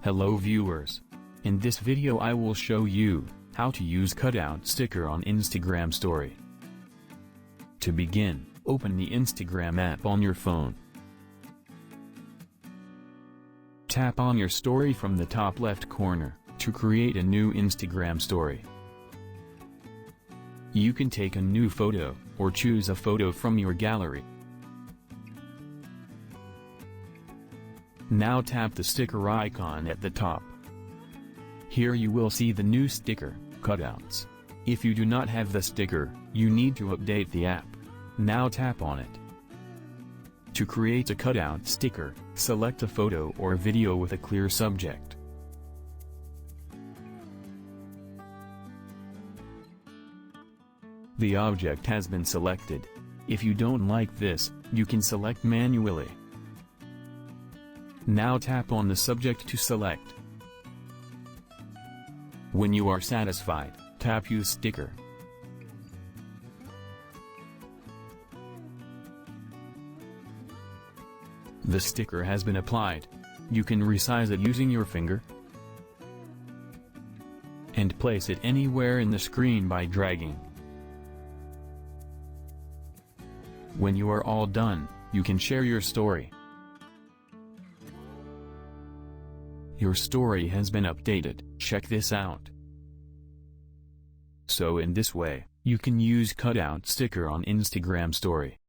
Hello viewers. In this video I will show you how to use cutout sticker on Instagram story. To begin, open the Instagram app on your phone. Tap on your story from the top left corner to create a new Instagram story. You can take a new photo or choose a photo from your gallery. Now tap the sticker icon at the top. Here you will see the new sticker, cutouts. If you do not have the sticker, you need to update the app. Now tap on it. To create a cutout sticker, select a photo or video with a clear subject. The object has been selected. If you don't like this, you can select manually. Now tap on the subject to select. When you are satisfied, tap Use Sticker. The sticker has been applied. You can resize it using your finger and place it anywhere in the screen by dragging. When you are all done, you can share your story. Your story has been updated. Check this out. So in this way, you can use cutout sticker on Instagram story.